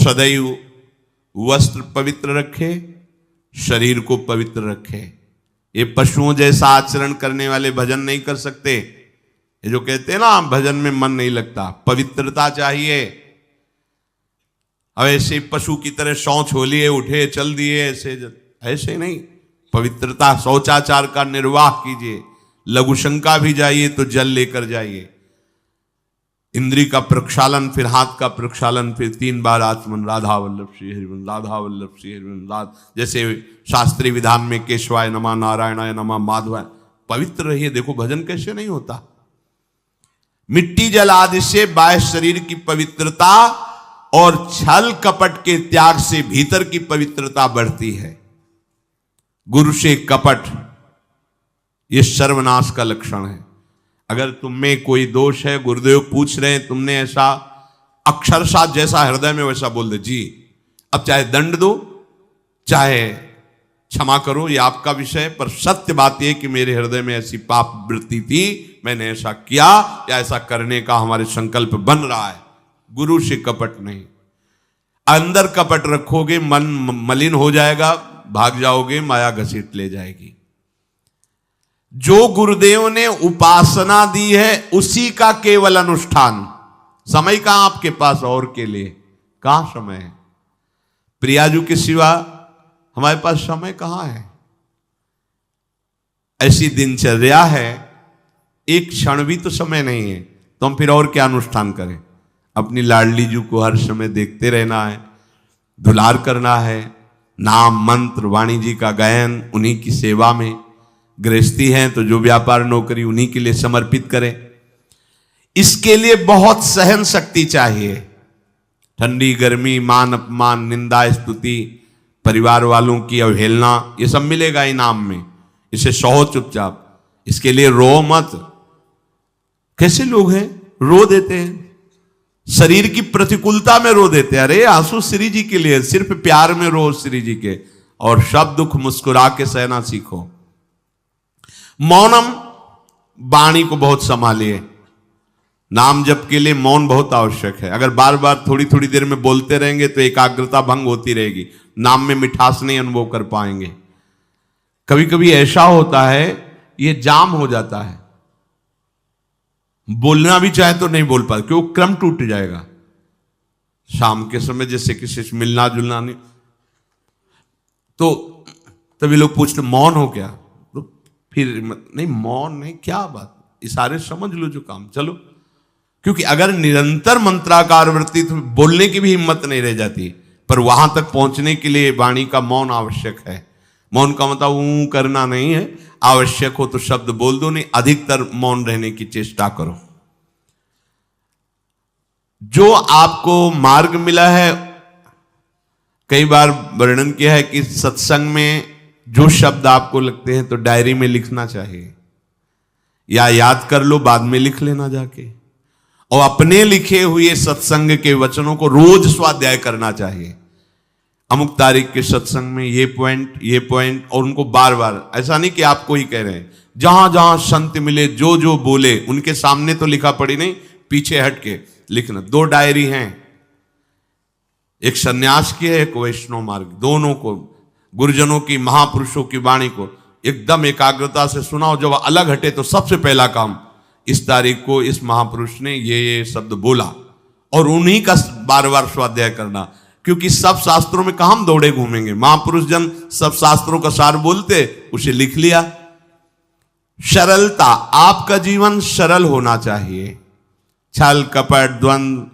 सदैव वस्त्र पवित्र रखे, शरीर को पवित्र रखे। ये पशुओं जैसा आचरण करने वाले भजन नहीं कर सकते। ये जो कहते हैं ना भजन में मन नहीं लगता, पवित्रता चाहिए। अब ऐसे पशु की तरह शौच हो लिए, उठे चल दिए, ऐसे नहीं। पवित्रता, शौचाचार का निर्वाह कीजिए। लघुशंका भी जाइए तो जल लेकर जाइए। इंद्री का प्रक्षालन, फिर हाथ का प्रक्षालन, फिर 3 बार आचमन, राधा वल्लभ श्री हरिवंश, राधा वल्लभ श्री हरिवंश। जैसे शास्त्रीय विधान में केशवाय नमः, नारायणाय नमः, माधवाय। पवित्र रहिए। देखो भजन कैसे नहीं होता। मिट्टी जल आदि से बाह्य शरीर की पवित्रता और छल कपट के त्याग से भीतर की पवित्रता बढ़ती है। गुरु से कपट, यह सर्वनाश का लक्षण है। अगर तुम में कोई दोष है, गुरुदेव पूछ रहे हैं, तुमने ऐसा अक्षरशः जैसा हृदय में वैसा बोल दे जी, अब चाहे दंड दो चाहे क्षमा करो, ये आपका विषय। पर सत्य बात यह कि मेरे हृदय में ऐसी पाप वृत्ति थी, मैंने ऐसा किया या ऐसा करने का हमारे संकल्प बन रहा है। गुरु से कपट नहीं। अंदर कपट रखोगे, मन मलिन हो जाएगा, भाग जाओगे, माया घसीट ले जाएगी। जो गुरुदेव ने उपासना दी है उसी का केवल अनुष्ठान। समय कहां आपके पास और के लिए? कहां समय है? प्रियाजू के सिवा हमारे पास समय कहां है? ऐसी दिनचर्या है, एक क्षण भी तो समय नहीं है, तो हम फिर और क्या अनुष्ठान करें? अपनी लाडली जू को हर समय देखते रहना है, दुलार करना है, नाम मंत्र वाणी जी का गायन, उन्हीं की सेवा में। गृहस्थी हैं तो जो व्यापार नौकरी उन्हीं के लिए समर्पित करें। इसके लिए बहुत सहन शक्ति चाहिए। ठंडी गर्मी, मान अपमान, निंदा स्तुति, परिवार वालों की अवहेलना, ये सब मिलेगा इनाम में। इसे सहो चुपचाप, इसके लिए रो मत। कैसे लोग हैं रो देते हैं, शरीर की प्रतिकूलता में रो देते हैं। अरे आंसू श्री जी के लिए, सिर्फ प्यार में रो श्री जी के, और सब दुख मुस्कुरा के सहना सीखो। मौनम, वाणी को बहुत संभालिए। नाम जप के लिए मौन बहुत आवश्यक है। अगर बार बार थोड़ी थोड़ी देर में बोलते रहेंगे तो एकाग्रता भंग होती रहेगी, नाम में मिठास नहीं अनुभव कर पाएंगे। कभी कभी ऐसा होता है ये जाम हो जाता है, बोलना भी चाहे तो नहीं बोल पाते, क्यों? क्रम टूट जाएगा। शाम के समय जैसे किसी से मिलना जुलना नहीं, तो तभी लोग पूछते मौन हो क्या? तो फिर नहीं, मौन नहीं, क्या बात, इशारे समझ लो जो काम, चलो। क्योंकि अगर निरंतर मंत्राकार वृत्ति तो बोलने की भी हिम्मत नहीं रह जाती। पर वहां तक पहुंचने के लिए वाणी का मौन आवश्यक है। मौन का मतलब ऊ करना नहीं है, आवश्यक हो तो शब्द बोल दो, नहीं अधिकतर मौन रहने की चेष्टा करो। जो आपको मार्ग मिला है, कई बार वर्णन किया है कि सत्संग में जो शब्द आपको लगते हैं तो डायरी में लिखना चाहिए, या याद कर लो, बाद में लिख लेना जाके। और अपने लिखे हुए सत्संग के वचनों को रोज स्वाध्याय करना चाहिए। अमुक तारीख के सत्संग में ये पॉइंट, और उनको बार बार, ऐसा नहीं कि आपको ही कह रहे हैं, जहां जहां संत मिले जो जो बोले उनके सामने तो लिखा पड़ी नहीं, पीछे हट के लिखना। 2 डायरी हैं, एक सन्यास की है, एक वैष्णव मार्ग। दोनों को, गुरुजनों की, महापुरुषों की वाणी को एकदम एकाग्रता से सुनाओ। जब अलग हटे तो सबसे पहला काम, इस तारीख को इस महापुरुष ने ये शब्द बोला, और उन्हीं का बार बार स्वाध्याय करना। क्योंकि सब शास्त्रों में कहां हम दौड़े घूमेंगे, महापुरुष जन सब शास्त्रों का सार बोलते, उसे लिख लिया। सरलता, आपका जीवन सरल होना चाहिए। छल कपट द्वंद्व,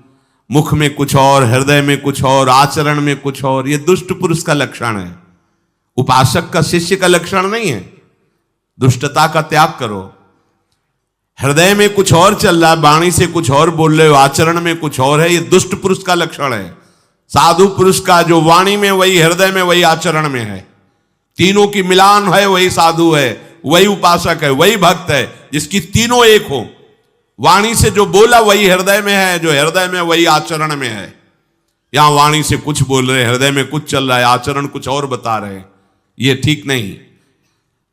मुख में कुछ और, हृदय में कुछ और, आचरण में कुछ और, यह दुष्ट पुरुष का लक्षण है। उपासक का, शिष्य का लक्षण नहीं है। दुष्टता का त्याग करो। हृदय में कुछ और चल रहा है, वाणी से कुछ और बोल रहे हो, आचरण में कुछ और है, यह दुष्ट पुरुष का लक्षण है। साधु पुरुष का जो वाणी में वही, हृदय में वही, आचरण में है, तीनों की मिलान है, वही साधु है, वही उपासक है, वही भक्त है, जिसकी तीनों एक हो। वाणी से जो बोला वही हृदय में है, जो हृदय में वही आचरण में है। यहां वाणी से कुछ बोल रहे, हृदय में कुछ चल रहा है, आचरण कुछ और बता रहे, ये ठीक नहीं।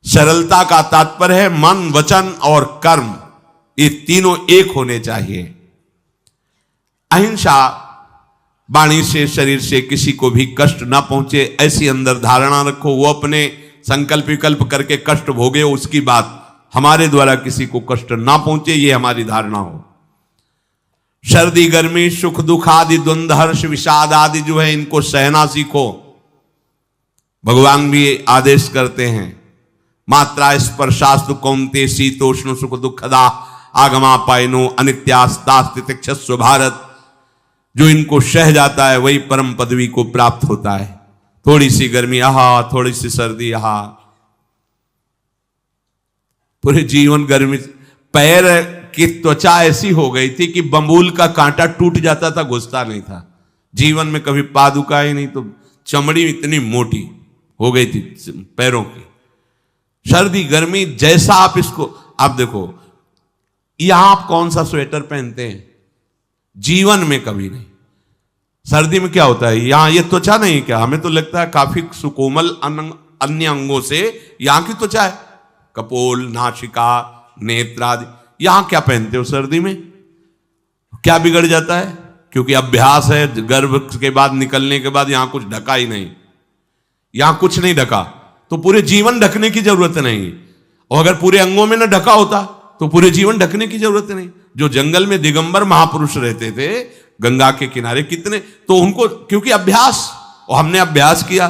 सरलता का तात्पर्य है मन, वचन और कर्म, ये तीनों एक होने चाहिए। अहिंसा, वाणी से शरीर से किसी को भी कष्ट ना पहुंचे, ऐसी अंदर धारणा रखो। वो अपने संकल्प विकल्प करके कष्ट भोगे, उसकी बात, हमारे द्वारा किसी को कष्ट ना पहुंचे, ये हमारी धारणा हो। सर्दी गर्मी सुख दुख आदि द्वंद्व हर्ष विषाद आदि जो है, इनको सहना सीखो। भगवान भी आदेश करते हैं, मात्रा स्पर्शास्तु कौन्ते शीतोष्ण सुख दुखदा आगमा पायनो अनित्यास्तास्तितिक्षस्व भारत। जो इनको सह जाता है वही परम पदवी को प्राप्त होता है। थोड़ी सी गर्मी आहा, थोड़ी सी सर्दी आहा, पूरे जीवन गर्मी। पैर की त्वचा ऐसी हो गई थी कि बंबूल का कांटा टूट जाता था, घुसता नहीं था। जीवन में कभी पादुका ही नहीं, तो चमड़ी इतनी मोटी हो गई थी पैरों की। सर्दी गर्मी जैसा आप इसको, आप देखो यहां आप कौन सा स्वेटर पहनते हैं, जीवन में कभी नहीं। सर्दी में क्या होता है, यहां ये त्वचा नहीं क्या, हमें तो लगता है काफी सुकोमल अन्य अंगों से यहां की त्वचा है, कपोल नासिका नेत्र आदि। यहां क्या पहनते हो सर्दी में, क्या बिगड़ जाता है, क्योंकि अभ्यास है। गर्भ के बाद निकलने के बाद यहां कुछ ढका ही नहीं, यहां कुछ नहीं ढका, तो पूरे जीवन ढकने की जरूरत नहीं। और अगर पूरे अंगों में न ढका होता तो पूरे जीवन ढकने की जरूरत नहीं। जो जंगल में दिगंबर महापुरुष रहते थे गंगा के किनारे, कितने, तो उनको क्योंकि अभ्यास, और हमने अभ्यास किया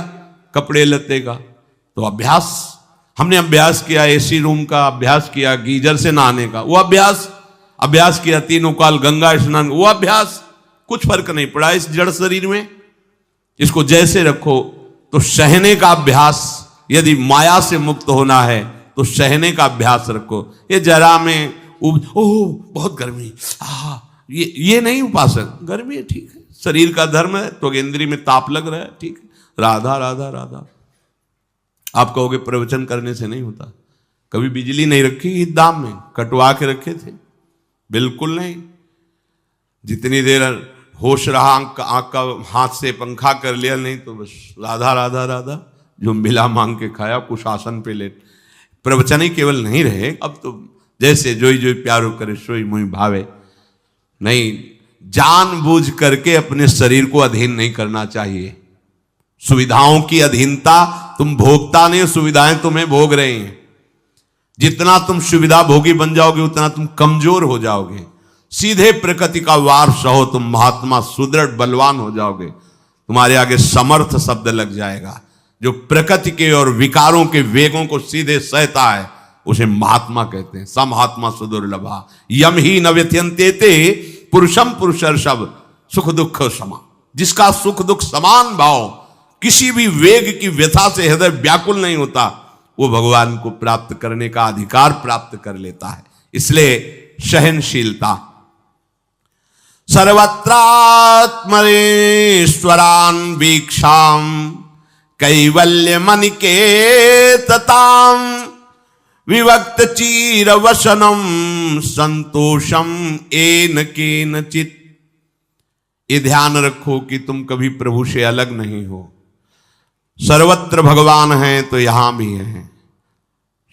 कपड़े लत्ते का, तो अभ्यास, हमने अभ्यास किया एसी रूम का, अभ्यास किया गीजर से नहाने का, वो अभ्यास किया तीनों काल गंगा स्नान, वो अभ्यास, कुछ फर्क नहीं पड़ा इस जड़ शरीर में। इसको जैसे रखो। तो सहने का अभ्यास, यदि माया से मुक्त होना है तो सहने का अभ्यास रखो। ये जरा में ओह बहुत गर्मी, ये नहीं उपासक, गर्मी है ठीक है, शरीर का धर्म है, तो त्वगेंद्री में ताप लग रहा है ठीक है, राधा राधा राधा। आप कहोगे प्रवचन करने से नहीं होता। कभी बिजली नहीं रखी ईद दाम में, कटवा के रखे थे, बिल्कुल नहीं। जितनी देर होश रहा आंख का हाथ से पंखा कर लिया, नहीं तो बस राधा राधा राधा, जो मिला मांग के खाया, कुछ आसन पे लेट। प्रवचन ही केवल नहीं रहे, अब तो जैसे जोई जोई प्यारो करे सोई मुई भावे। नहीं, जानबूझ करके अपने शरीर को अधीन नहीं करना चाहिए। सुविधाओं की अधीनता, तुम भोगता नहीं, सुविधाएं तुम्हें भोग रही हैं। जितना तुम सुविधा भोगी बन जाओगे उतना तुम कमजोर हो जाओगे। सीधे प्रकृति का वार सहो, तुम महात्मा सुदृढ़ बलवान हो जाओगे। तुम्हारे आगे समर्थ शब्द लग जाएगा। जो प्रकृति के और विकारों के वेगों को सीधे सहता है उसे महात्मा कहते हैं। समहात्मा सुदुर्लभा यम ही न व्यथयन्ते ते पुरुषम पुरुषर्षभ सुख दुख समा। जिसका सुख दुख समान भाव, किसी भी वेग की व्यथा से हृदय व्याकुल नहीं होता, वो भगवान को प्राप्त करने का अधिकार प्राप्त कर लेता है। इसलिए सहनशीलता। सर्वत्रात्मनेश्वरान वीक्षाम कैवल्य मनिकेतताम विवक्त चीर वसनम संतोषम एन केनचित। ये ध्यान रखो कि तुम कभी प्रभु से अलग नहीं हो। सर्वत्र भगवान है तो यहां भी है,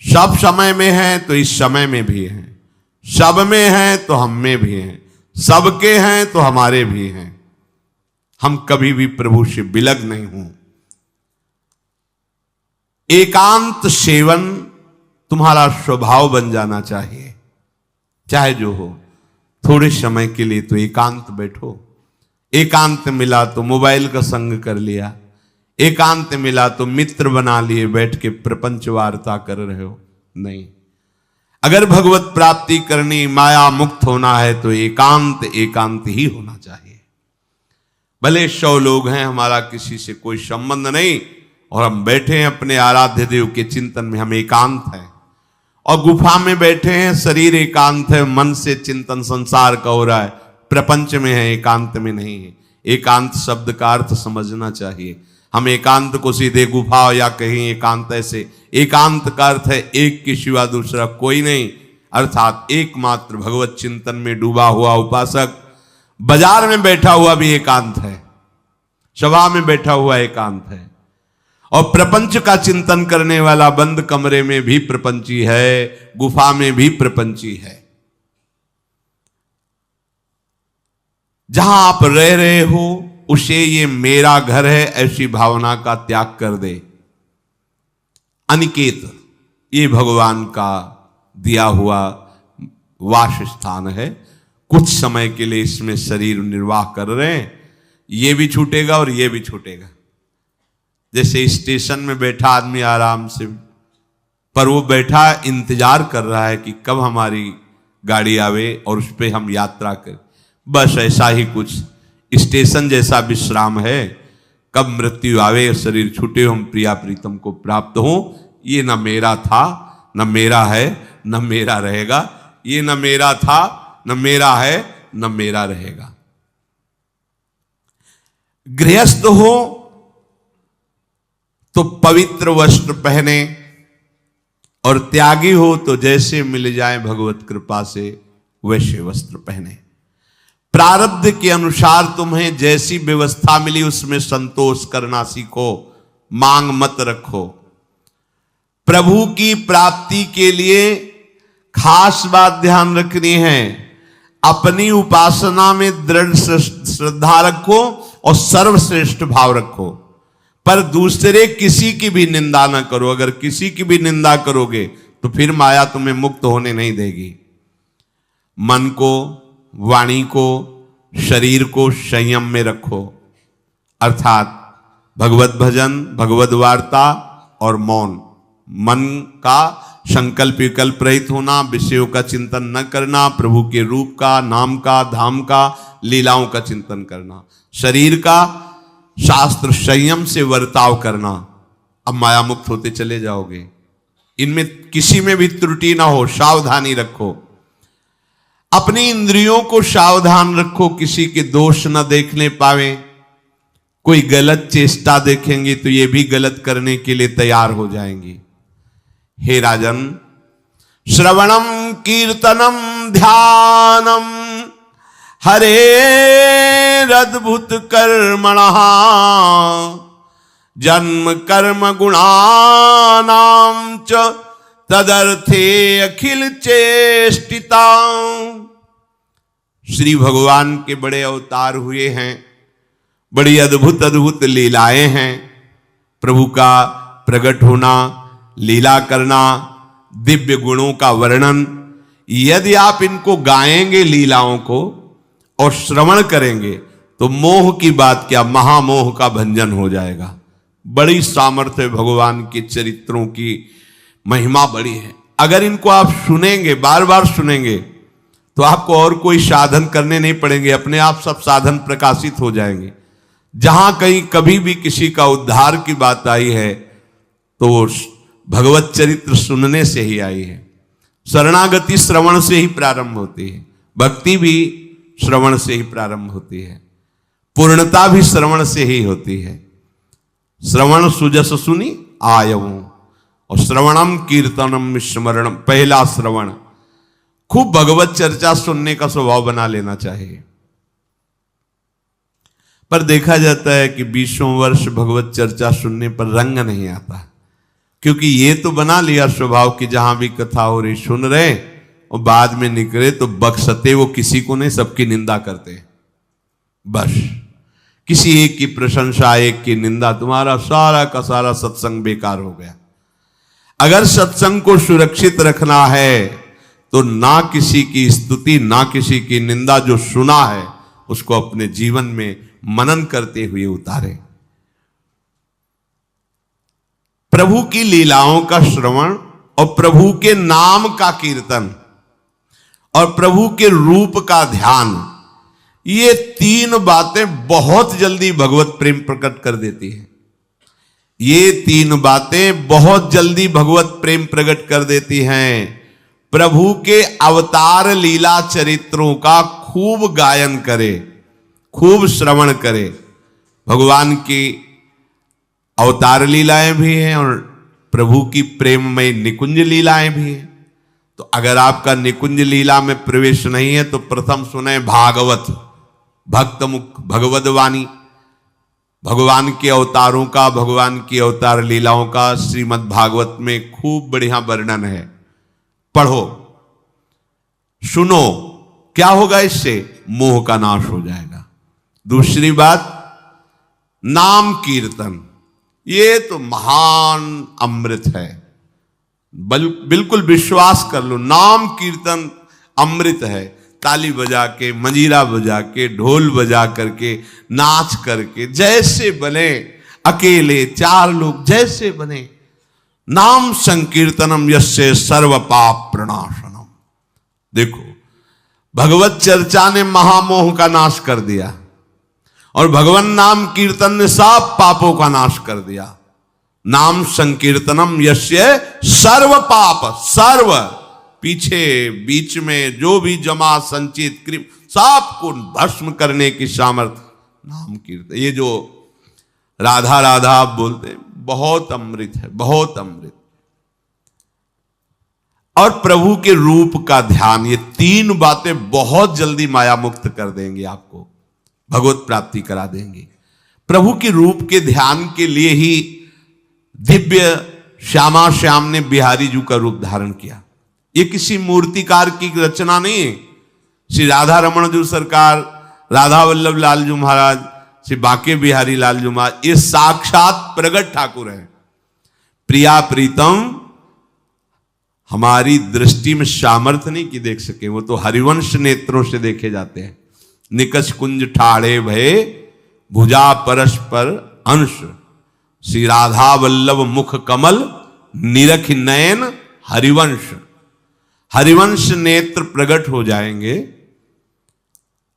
सब समय में है तो इस समय में भी है, सब में है तो हम में भी है, सबके हैं तो हमारे भी हैं। हम कभी भी प्रभु से बिलग नहीं हूं। एकांत सेवन तुम्हारा स्वभाव बन जाना चाहिए, चाहे जो हो। थोड़े समय के लिए तो एकांत बैठो। एकांत मिला तो मोबाइल का संग कर लिया, एकांत मिला तो मित्र बना लिए, बैठ के प्रपंच वार्ता कर रहे हो। नहीं, अगर भगवत प्राप्ति करनी, माया मुक्त होना है तो एकांत एकांत ही होना चाहिए। भले 100 लोग हैं, हमारा किसी से कोई संबंध नहीं, और हम बैठे हैं अपने आराध्य देव के चिंतन में, हम एकांत हैं। और गुफा में बैठे हैं, शरीर एकांत है, मन से चिंतन संसार का हो रहा है, प्रपंच में है, एकांत में नहीं है। एकांत शब्द का अर्थ समझना चाहिए। हम एकांत को सीधे गुफा या कहीं एकांत, ऐसे एकांत का अर्थ है एक के सिवा दूसरा कोई नहीं, अर्थात एकमात्र भगवत चिंतन में डूबा हुआ उपासक। बाजार में बैठा हुआ भी एकांत है, सभा में बैठा हुआ एकांत है, और प्रपंच का चिंतन करने वाला बंद कमरे में भी प्रपंची है, गुफा में भी प्रपंची है। जहां आप रह रहे हो उसे ये मेरा घर है ऐसी भावना का त्याग कर दे। अनिकेत ये भगवान का दिया हुआ वास स्थान है। कुछ समय के लिए इसमें शरीर निर्वाह कर रहे हैं, ये भी छूटेगा और ये भी छूटेगा। जैसे स्टेशन में बैठा आदमी आराम से, पर वो बैठा इंतजार कर रहा है कि कब हमारी गाड़ी आवे और उस पर हम यात्रा करें। बस ऐसा ही कुछ स्टेशन जैसा विश्राम है। कब मृत्यु आवे और शरीर छूटे, हम प्रिया प्रीतम को प्राप्त हो। ये न मेरा था, न मेरा है, न मेरा रहेगा। ये न मेरा था, न मेरा है, न मेरा रहेगा। गृहस्थ हो तो पवित्र वस्त्र पहने, और त्यागी हो तो जैसे मिल जाए भगवत कृपा से वैसे वस्त्र पहने। प्रारब्ध के अनुसार तुम्हें जैसी व्यवस्था मिली उसमें संतोष करना सीखो, मांग मत रखो। प्रभु की प्राप्ति के लिए खास बात ध्यान रखनी है, अपनी उपासना में दृढ़ श्रद्धा रखो और सर्वश्रेष्ठ भाव रखो, पर दूसरे किसी की भी निंदा ना करो। अगर किसी की भी निंदा करोगे तो फिर माया तुम्हें मुक्त होने नहीं देगी। मन को, वाणी को, शरीर को संयम में रखो, अर्थात भगवत भजन, भगवत वार्ता और मौन। मन का संकल्प विकल्प रहित होना, विषयों का चिंतन न करना, प्रभु के रूप का, नाम का, धाम का, लीलाओं का चिंतन करना। शरीर का शास्त्र संयम से वर्ताव करना। अब माया मुक्त होते चले जाओगे। इनमें किसी में भी त्रुटि ना हो, सावधानी रखो। अपनी इंद्रियों को सावधान रखो, किसी के दोष न देखने पावे। कोई गलत चेष्टा देखेंगे तो ये भी गलत करने के लिए तैयार हो जाएंगी। हे राजन, श्रवणम कीर्तनम ध्यानम हरेरद्भुत कर्मणः जन्म कर्म गुणानां च तदर्थे अखिल चेष्टिता। श्री भगवान के बड़े अवतार हुए हैं, बड़ी अद्भुत अद्भुत लीलाएं हैं। प्रभु का प्रकट होना, लीला करना, दिव्य गुणों का वर्णन। यदि आप इनको गाएंगे लीलाओं को और श्रवण करेंगे तो मोह की बात क्या, महामोह का भंजन हो जाएगा। बड़ी सामर्थ्य भगवान के चरित्रों की, महिमा बड़ी है। अगर इनको आप सुनेंगे, बार बार सुनेंगे, तो आपको और कोई साधन करने नहीं पड़ेंगे, अपने आप सब साधन प्रकाशित हो जाएंगे। जहां कहीं कभी भी किसी का उद्धार की बात आई है तो भगवत चरित्र सुनने से ही आई है। शरणागति श्रवण से ही प्रारंभ होती है, भक्ति भी श्रवण से ही प्रारंभ होती है, पूर्णता भी श्रवण से ही होती है। श्रवण सुजस सुनी आयऊ, और श्रवणम कीर्तनम स्मरणम। पहला श्रवण, खूब भगवत चर्चा सुनने का स्वभाव बना लेना चाहिए। पर देखा जाता है कि 20 वर्ष भगवत चर्चा सुनने पर रंग नहीं आता, क्योंकि ये तो बना लिया स्वभाव कि जहां भी कथा हो रही सुन रहे, और बाद में निकले तो बख्शते वो किसी को नहीं, सबकी निंदा करते। बस किसी एक की प्रशंसा, एक की निंदा, तुम्हारा सारा का सारा सत्संग बेकार हो गया। अगर सत्संग को सुरक्षित रखना है तो ना किसी की स्तुति, ना किसी की निंदा, जो सुना है उसको अपने जीवन में मनन करते हुए उतारे। प्रभु की लीलाओं का श्रवण और प्रभु के नाम का कीर्तन और प्रभु के रूप का ध्यान, ये तीन बातें बहुत जल्दी भगवत प्रेम प्रकट कर देती हैं। ये तीन बातें बहुत जल्दी भगवत प्रेम प्रकट कर देती हैं। प्रभु के अवतार लीला चरित्रों का खूब गायन करे, खूब श्रवण करे। भगवान की अवतार लीलाएं भी हैं और प्रभु की प्रेममय निकुंज लीलाएं भी हैं। तो अगर आपका निकुंज लीला में प्रवेश नहीं है तो प्रथम सुने भागवत, भक्त मुख भगवद वाणी, भगवान के अवतारों का, भगवान की अवतार लीलाओं का श्रीमद् भागवत में खूब बढ़िया वर्णन है। पढ़ो, सुनो, क्या होगा इससे? मोह का नाश हो जाएगा। दूसरी बात, नाम कीर्तन, ये तो महान अमृत है। बिल्कुल विश्वास कर लो, नाम कीर्तन अमृत है। ताली बजा के, मंजीरा बजा के, ढोल बजा करके, नाच करके, जैसे बने, अकेले चार लोग जैसे बने, नाम संकीर्तनम यस्य सर्व पाप प्रणाशनम। देखो, भगवत चर्चा ने महामोह का नाश कर दिया और भगवान नाम कीर्तन ने सब पापों का नाश कर दिया। नाम संकीर्तनम यस्य सर्व पाप, सर्व पीछे बीच में जो भी जमा संचित कृप सबको भस्म करने की सामर्थ्य नाम कीर्तन। ये जो राधा राधा आप बोलते हैं, बहुत अमृत है, बहुत अमृत। और प्रभु के रूप का ध्यान, ये तीन बातें बहुत जल्दी माया मुक्त कर देंगे, आपको भगवत प्राप्ति करा देंगे। प्रभु के रूप के ध्यान के लिए ही दिव्य श्यामा श्याम ने बिहारी जी का रूप धारण किया। ये किसी मूर्तिकार की रचना नहीं है। श्री राधा रमण जी सरकार, राधा वल्लभ लाल जी महाराज, श्री बांके बिहारी लाल जी महाराज, ये साक्षात प्रगट ठाकुर हैं। प्रिया प्रीतम हमारी दृष्टि में सामर्थ्य नहीं कि देख सके, वो तो हरिवंश नेत्रों से देखे जाते हैं। निकष कुंज ठाड़े भये भुजा परस्पर अंश, श्री राधा वल्लभ मुख कमल निरख नयन हरिवंश। हरिवंश नेत्र प्रकट हो जाएंगे,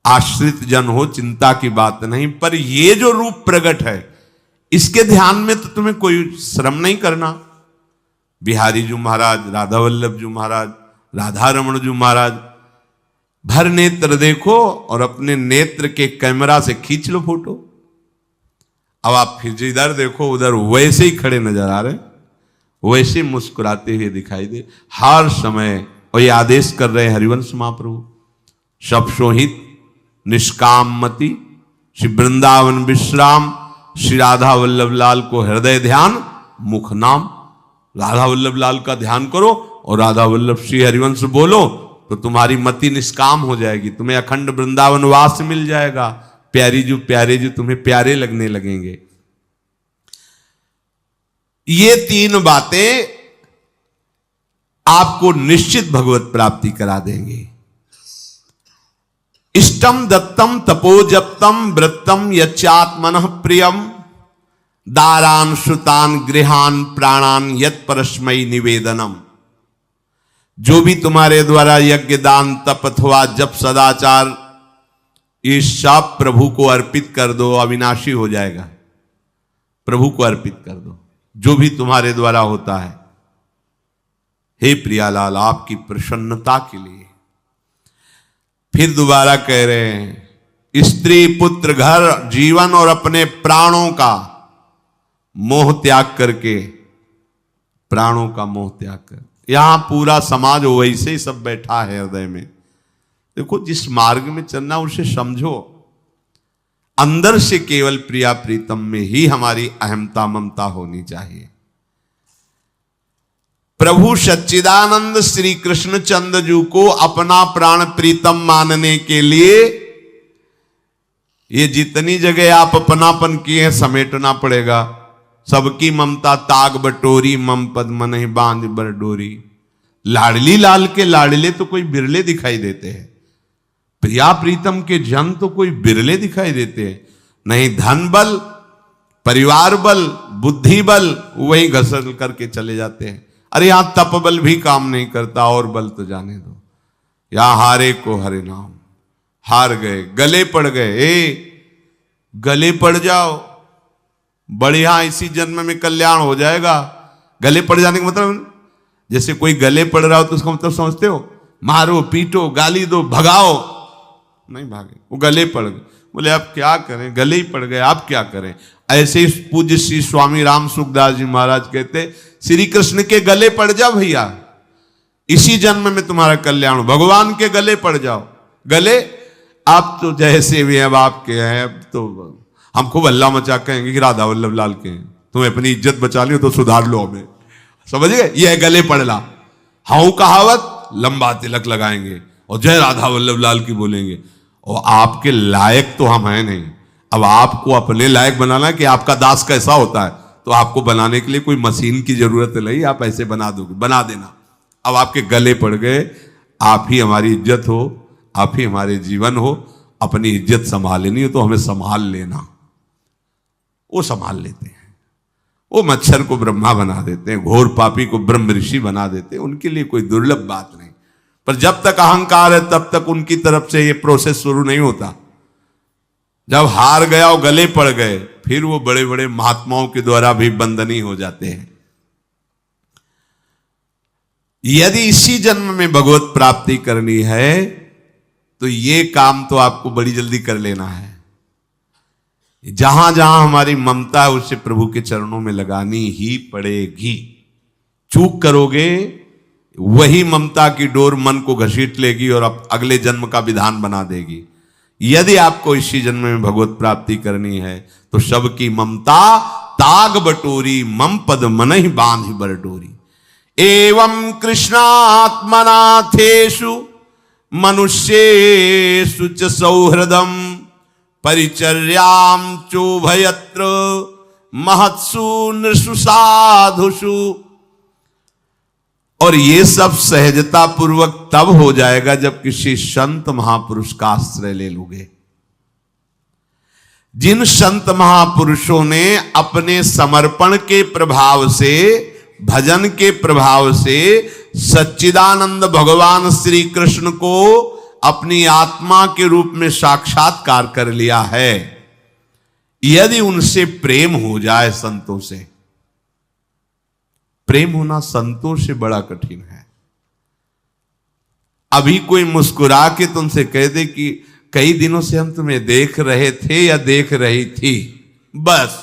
आश्रित जन हो, चिंता की बात नहीं। पर ये जो रूप प्रकट है, इसके ध्यान में तो तुम्हें कोई श्रम नहीं करना। बिहारी जी महाराज, राधा वल्लभ जी महाराज, राधा रमण जी महाराज, भर नेत्र देखो और अपने नेत्र के कैमरा से खींच लो फोटो। अब आप फिर इधर देखो, उधर वैसे ही खड़े नजर आ रहे, वैसे मुस्कुराते हुए दिखाई दे हर समय। और ये आदेश कर रहे हैं हरिवंश महाप्रभु, सब सोहित निष्काम मति, श्री वृंदावन विश्राम, श्री राधा वल्लभ लाल को हृदय ध्यान मुख नाम। राधा वल्लभ लाल का ध्यान करो और राधा वल्लभ श्री हरिवंश बोलो तो तुम्हारी मति निष्काम हो जाएगी, तुम्हें अखंड वृंदावन वास मिल जाएगा। प्यारे जी तुम्हें प्यारे लगने लगेंगे। ये तीन बातें आपको निश्चित भगवत प्राप्ति करा देंगे। इष्टम दत्तम तपोजप्तम वृत्तम यच्चात्मनः प्रियम, दारान श्रुतान गृहान प्राणान यत् परस्मै निवेदनम। जो भी तुम्हारे द्वारा यज्ञ दान तप अथवा जप सदाचार, ये सब प्रभु को अर्पित कर दो, अविनाशी हो जाएगा। प्रभु को अर्पित कर दो जो भी तुम्हारे द्वारा होता है। हे प्रियालाल, आपकी प्रसन्नता के लिए फिर दोबारा कह रहे हैं, स्त्री पुत्र घर जीवन और अपने प्राणों का मोह त्याग करके, प्राणों का मोह त्याग कर। यहां पूरा समाज वैसे ही सब बैठा है हृदय में। देखो, जिस मार्ग में चलना उसे समझो। अंदर से केवल प्रिया प्रीतम में ही हमारी अहमता ममता होनी चाहिए। प्रभु सच्चिदानंद श्री कृष्ण चंद्र जी को अपना प्राण प्रीतम मानने के लिए ये जितनी जगह आप अपनापन किए हैं समेटना पड़ेगा। सबकी ममता ताग बटोरी, मम पद मन ही बांध बर डोरी। लाडली लाल के लाडले तो कोई बिरले दिखाई देते हैं, प्रिया प्रीतम के जन तो कोई बिरले दिखाई देते हैं। नहीं धन बल, परिवार बल, बुद्धि बल, वही घसल करके चले जाते हैं। अरे यहां तप बल भी काम नहीं करता, और बल तो जाने दो। यहां हारे को हरे नाम, हार गए, गले पड़ गए। गले पड़ जाओ, बढ़िया, इसी जन्म में कल्याण हो जाएगा। गले पड़ जाने का मतलब, जैसे कोई गले पड़ रहा हो तो उसका मतलब समझते हो? मारो पीटो गाली दो भगाओ, नहीं भागे, वो गले पड़ गए। बोले आप क्या करें, गले ही पड़ गए, आप क्या करें। ऐसे ही पूज्य श्री स्वामी राम सुखदास जी महाराज कहते, श्री कृष्ण के गले पड़ जाओ भैया, इसी जन्म में तुम्हारा कल्याण हो। भगवान के गले पड़ जाओ। गले आप तो जैसे भी हैं, अब आपके हैं, अब तो हम खूब हल्ला मचा कहेंगे कि राधा वल्लभ लाल के हैं, तुम्हें अपनी इज्जत बचा ली तो सुधार लो हमें, समझ गए। ये गले पड़ला, हाउ कहावत, लंबा तिलक लगाएंगे और जय राधा वल्लभ लाल की बोलेंगे। और आपके लायक तो हम हैं नहीं। अब आपको अपने लायक बनाना कि आपका दास कैसा होता है, तो आपको बनाने के लिए कोई मशीन की जरूरत नहीं, आप ऐसे बना दोगे, बना देना। अब आपके गले पड़ गए, आप ही हमारी इज्जत हो, आप ही हमारे जीवन हो, अपनी इज्जत संभाल लेनी हो तो हमें संभाल लेना। वो संभाल लेते हैं। वो मच्छर को ब्रह्मा बना देते हैं, घोर पापी को ब्रह्म ऋषि बना देते हैं, उनके लिए कोई दुर्लभ बात नहीं। पर जब तक अहंकार है तब तक उनकी तरफ से ये प्रोसेस शुरू नहीं होता। जब हार गया और गले पड़ गए, फिर वो बड़े बड़े महात्माओं के द्वारा भी बंदनी हो जाते हैं। यदि इसी जन्म में भगवत प्राप्ति करनी है तो ये काम तो आपको बड़ी जल्दी कर लेना है। जहां जहां हमारी ममता है उसे प्रभु के चरणों में लगानी ही पड़ेगी। चूक करोगे, वही ममता की डोर मन को घसीट लेगी और अब अगले जन्म का विधान बना देगी। यदि आपको इसी जन्म में भगवत प्राप्ति करनी है तो सबकी ममता ताग बटोरी, मम पद मन ही बांध बर डोरी। एवं कृष्णात्मनाथेषु मनुष्येषु च सौहृदम परिचर्यां चोभयत्र महत्सु नृषु साधुषु। और ये सब सहजता पूर्वक तब हो जाएगा जब किसी संत महापुरुष का आश्रय ले लोगे। जिन संत महापुरुषों ने अपने समर्पण के प्रभाव से, भजन के प्रभाव से सच्चिदानंद भगवान श्री कृष्ण को अपनी आत्मा के रूप में साक्षात्कार कर लिया है, यदि उनसे प्रेम हो जाए, संतों से प्रेम होना संतों से बड़ा कठिन है। अभी कोई मुस्कुरा के तुमसे कह दे कि कई दिनों से हम तुम्हें देख रहे थे या देख रही थी, बस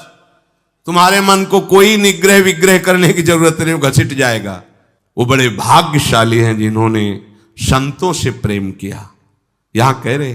तुम्हारे मन को कोई निग्रह विग्रह करने की जरूरत नहीं, वो घसीट जाएगा। वो बड़े भाग्यशाली हैं जिन्होंने संतों से प्रेम किया। यहां कह रहे हैं